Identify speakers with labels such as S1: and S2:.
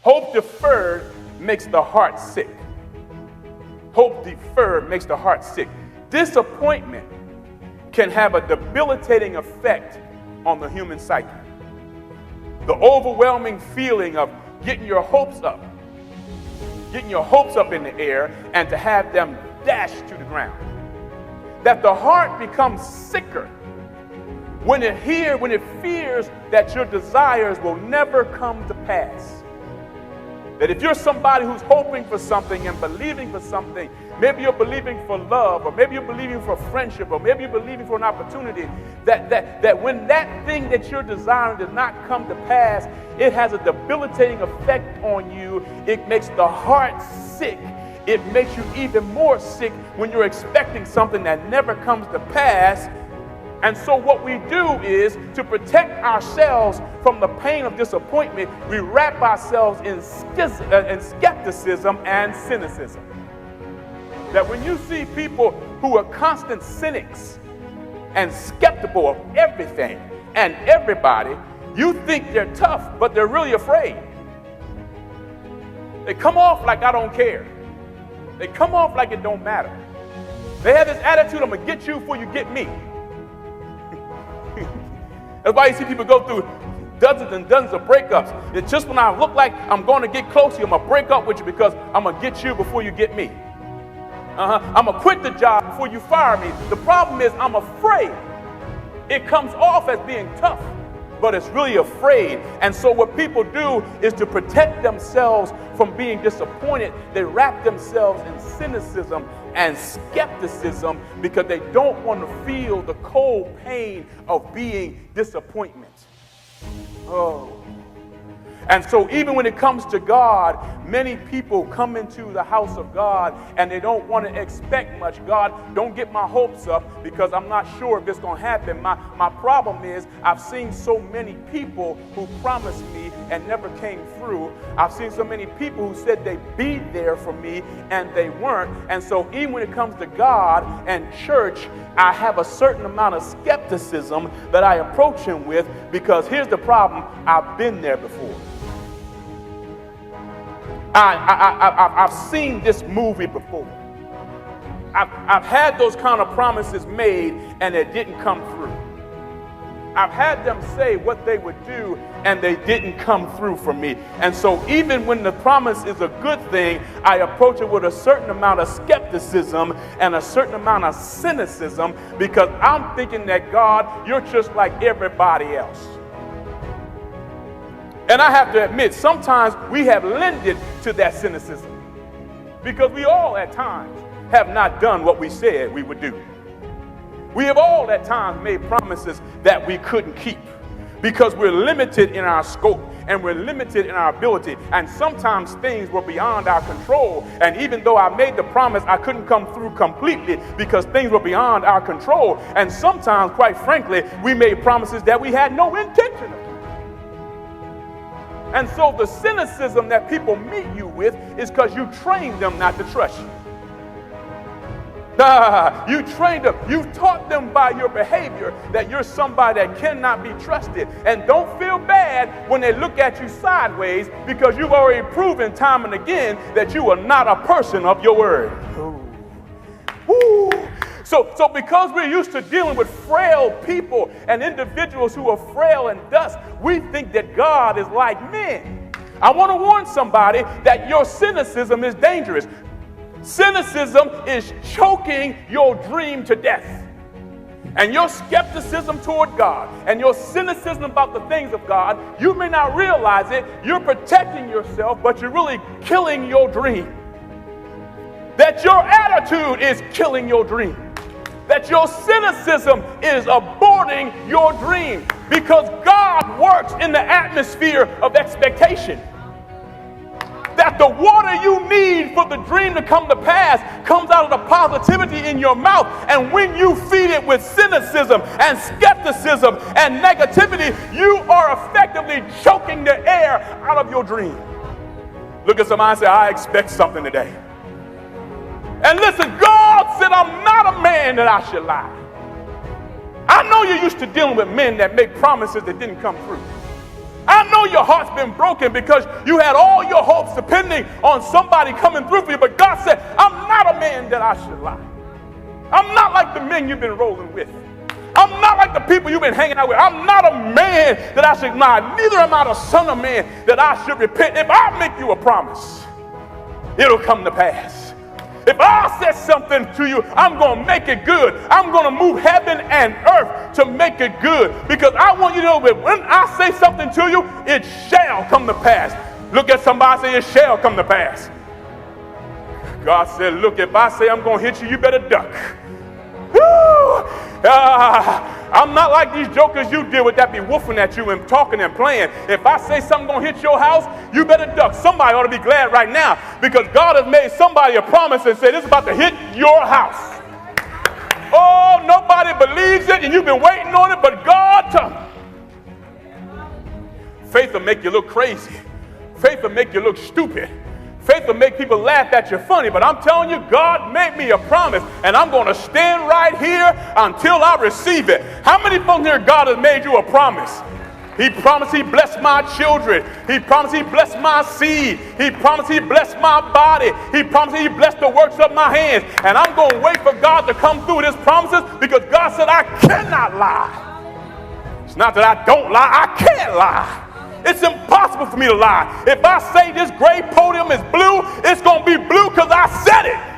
S1: Hope deferred makes the heart sick. Hope deferred makes the heart sick. Disappointment can have a debilitating effect on the human psyche. The overwhelming feeling of getting your hopes up in the air and to have them dashed to the ground. That the heart becomes sicker when it fears that your desires will never come to pass. That if you're somebody who's hoping for something and believing for something, maybe you're believing for love, or maybe you're believing for friendship, or maybe you're believing for an opportunity, that when that thing that you're desiring does not come to pass, it has a debilitating effect on you. It makes the heart sick. It makes you even more sick when you're expecting something that never comes to pass. And so what we do is, to protect ourselves from the pain of disappointment, we wrap ourselves in skepticism and cynicism. That when you see people who are constant cynics and skeptical of everything and everybody, you think they're tough, but they're really afraid. They come off like I don't care. They come off like it don't matter. They have this attitude, I'm going to get you before you get me. That's why you see people go through dozens and dozens of breakups. It's just when I look like I'm going to get close to you, I'm going to break up with you because I'm going to get you before you get me. I'm going to quit the job before you fire me. The problem is I'm afraid. It comes off as being tough, but it's really afraid. And so what people do is, to protect themselves from being disappointed, they wrap themselves in cynicism and skepticism because they don't want to feel the cold pain of being disappointment. Oh. And so even when it comes to God, many people come into the house of God and they don't want to expect much. God, don't get my hopes up because I'm not sure if it's going to happen. My problem is, I've seen so many people who promised me and never came through. I've seen so many people who said they'd be there for me and they weren't. And so even when it comes to God and church, I have a certain amount of skepticism that I approach him with, because here's the problem: I've been there before. I've seen this movie before. I've had those kind of promises made and it didn't come through. I've had them say what they would do and they didn't come through for me. And so even when the promise is a good thing, I approach it with a certain amount of skepticism and a certain amount of cynicism, because I'm thinking that, God, you're just like everybody else. And I have to admit, sometimes we have lended to that cynicism, because we all at times have not done what we said we would do. We have all at times made promises that we couldn't keep, because we're limited in our scope and we're limited in our ability. And sometimes things were beyond our control. And even though I made the promise, I couldn't come through completely because things were beyond our control. And sometimes, quite frankly, we made promises that we had no intention of. And so the cynicism that people meet you with is because you trained them not to trust you. You trained them. You've taught them by your behavior that you're somebody that cannot be trusted. And don't feel bad when they look at you sideways, because you've already proven time and again that you are not a person of your word. Ooh. So because we're used to dealing with frail people and individuals who are frail and dust, we think that God is like men. I want to warn somebody that your cynicism is dangerous. Cynicism is choking your dream to death. And your skepticism toward God and your cynicism about the things of God, you may not realize it, you're protecting yourself, but you're really killing your dream. That your attitude is killing your dream. That your cynicism is aborting your dream, because God works in the atmosphere of expectation. That the water you need for the dream to come to pass comes out of the positivity in your mouth. And when you feed it with cynicism and skepticism and negativity, you are effectively choking the air out of your dream. Look at somebody and say, I expect something today. And listen, God said, I'm not a man that I should lie. I know you're used to dealing with men that make promises that didn't come through. I know know your heart's been broken because you had all your hopes depending on somebody coming through for you. But God said, I'm not a man that I should lie. I'm not like the men you've been rolling with. I'm not like the people you've been hanging out with. I'm not a man that I should lie. Neither am I the son of man that I should repent. If I make you a promise, it'll come to pass. If I said something to you, I'm going to make it good. I'm going to move heaven and earth to make it good. Because I want you to know that when I say something to you, it shall come to pass. Look at somebody and say, it shall come to pass. God said, look, if I say I'm going to hit you, you better duck. Woo! I'm not like these jokers you deal with that be woofing at you and talking and playing. If I say something going to hit your house, you better duck. Somebody ought to be glad right now because God has made somebody a promise and said it's about to hit your house. Oh, nobody believes it and you've been waiting on it, but God, faith will make you look crazy. Faith will make you look stupid. Faith will make people laugh at you funny, but I'm telling you, God made me a promise, and I'm going to stand right here until I receive it. How many folks here God has made you a promise? He promised he blessed my children. He promised he blessed my seed. He promised he blessed my body. He promised he blessed the works of my hands. And I'm going to wait for God to come through with his promises because God said I cannot lie. It's not that I don't lie, I can't lie. It's impossible for me to lie. If I say this gray podium is blue, it's going to be blue because I said it.